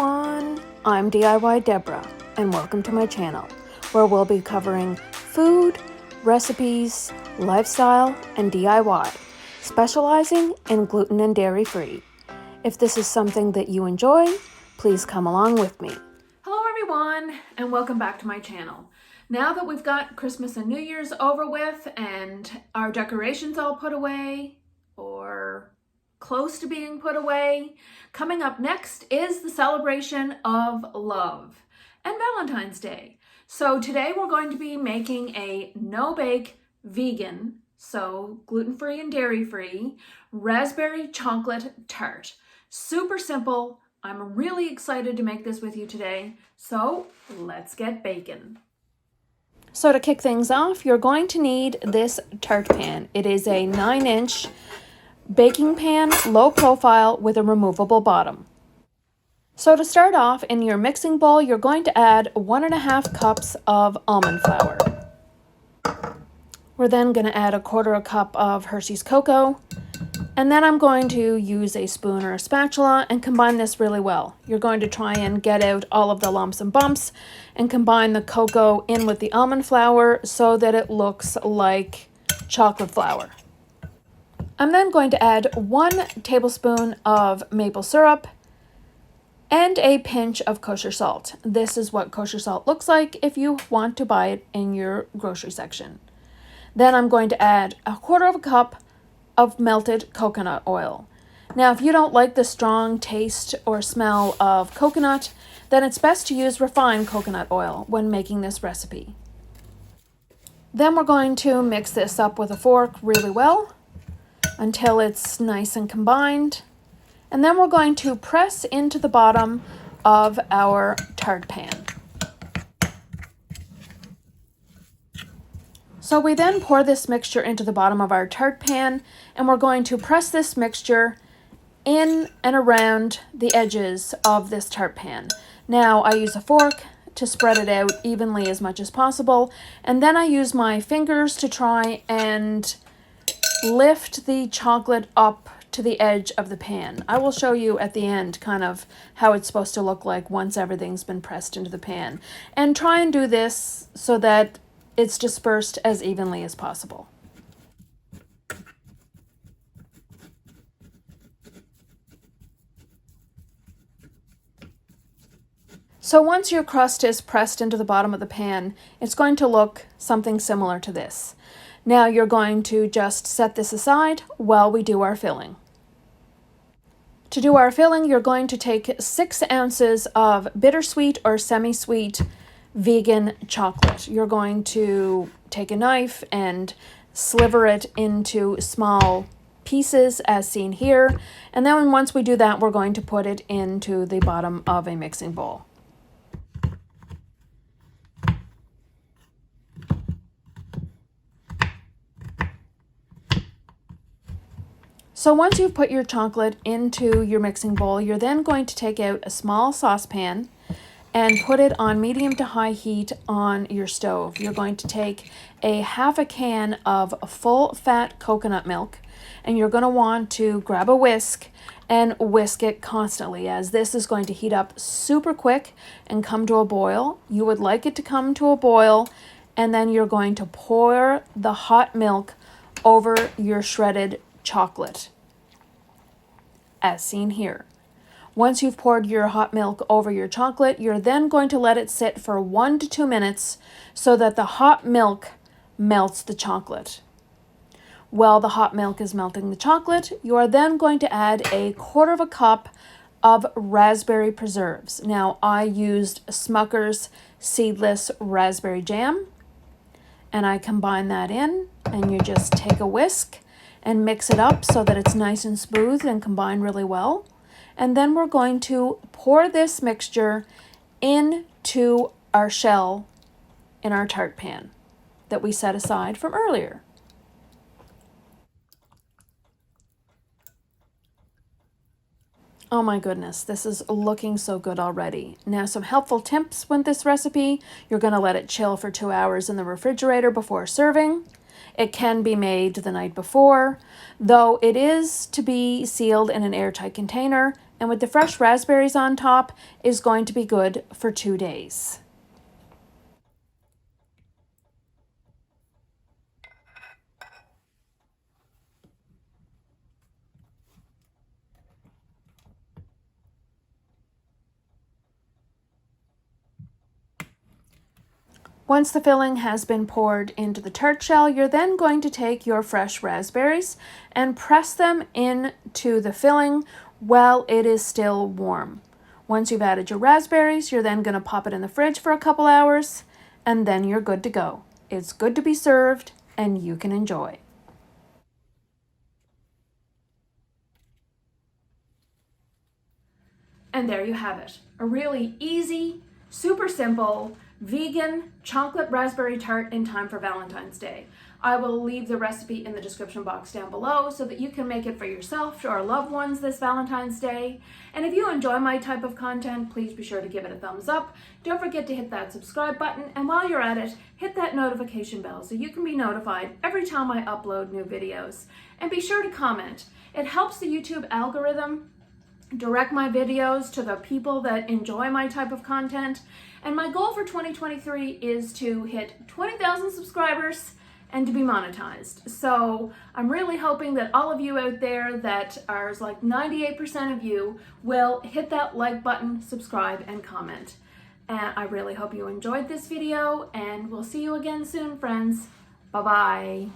everyone, I'm DIY Deborah and welcome to my channel where we'll be covering food, recipes, lifestyle, and DIY, specializing in gluten and dairy free. If this is something that you enjoy, please come along with me. Hello everyone and welcome back to my channel. Now that we've got Christmas and New Year's over with and our decorations all put away or close to being put away, coming up next is the celebration of love and Valentine's Day. So today we're going to be making a no-bake vegan, so gluten-free and dairy-free, raspberry chocolate tart. Super simple. I'm really excited to make this with you today. So let's get baking. So to kick things off, you're going to need this tart pan. It is a 9-inch baking pan, low profile with a removable bottom. So to start off, in your mixing bowl, you're going to add 1.5 cups of almond flour. We're then going to add 1/4 cup of Hersheys Cocoa, and then I'm going to use a spoon or a spatula and combine this really well. You're going to try and get out all of the lumps and bumps and combine the cocoa in with the almond flour so that it looks like chocolate flour. I'm then going to add 1 tablespoon of maple syrup and a pinch of kosher salt. This is what kosher salt looks like if you want to buy it in your grocery section. Then I'm going to add 1/4 cup of melted coconut oil. Now, if you don't like the strong taste or smell of coconut, then it's best to use refined coconut oil when making this recipe. Then we're going to mix this up with a fork really well until it's nice and combined. And then we're going to press into the bottom of our tart pan. So we then pour this mixture into the bottom of our tart pan, and we're going to press this mixture in and around the edges of this tart pan. Now I use a fork to spread it out evenly as much as possible, and then I use my fingers to try and lift the chocolate up to the edge of the pan. I will show you at the end kind of how it's supposed to look like once everything's been pressed into the pan. And try and do this so that it's dispersed as evenly as possible. So once your crust is pressed into the bottom of the pan, it's going to look something similar to this. Now you're going to just set this aside while we do our filling. To do our filling, you're going to take 6 ounces of bittersweet or semi-sweet vegan chocolate. You're going to take a knife and sliver it into small pieces as seen here. And then once we do that, we're going to put it into the bottom of a mixing bowl. So once you've put your chocolate into your mixing bowl, you're then going to take out a small saucepan and put it on medium to high heat on your stove. You're going to take a 1/2 can of full fat coconut milk, and you're going to want to grab a whisk and whisk it constantly, as this is going to heat up super quick and come to a boil. You would like it to come to a boil, and then you're going to pour the hot milk over your shredded chocolate, as seen here. Once you've poured your hot milk over your chocolate, you're then going to let it sit for 1 to 2 minutes so that the hot milk melts the chocolate. While the hot milk is melting the chocolate, you are then going to add 1/4 cup of raspberry preserves. Now, I used Smuckers seedless raspberry jam, and I combine that in, and you just take a whisk and mix it up so that it's nice and smooth and combined really well. And then we're going to pour this mixture into our shell in our tart pan that we set aside from earlier. Oh my goodness, this is looking so good already. Now, some helpful tips with this recipe. You're going to let it chill for 2 hours in the refrigerator before serving. It can be made the night before, though it is to be sealed in an airtight container and with the fresh raspberries on top is going to be good for 2 days. Once the filling has been poured into the tart shell, you're then going to take your fresh raspberries and press them into the filling while it is still warm. Once you've added your raspberries, you're then going to pop it in the fridge for a couple hours, and then you're good to go. It's good to be served, and you can enjoy. And there you have it. A really easy, super simple, vegan chocolate raspberry tart in time for Valentine's Day. I will leave the recipe in the description box down below so that you can make it for yourself or loved ones this Valentine's Day. And if you enjoy my type of content, please be sure to give it a thumbs up. Don't forget to hit that subscribe button, and while you're at it, hit that notification bell so you can be notified every time I upload new videos. And be sure to comment. It helps the YouTube algorithm direct my videos to the people that enjoy my type of content. And my goal for 2023 is to hit 20,000 subscribers and to be monetized. So I'm really hoping that all of you out there that are like 98% of you will hit that like button, subscribe, and comment. And I really hope you enjoyed this video, and we'll see you again soon, friends. Bye-bye.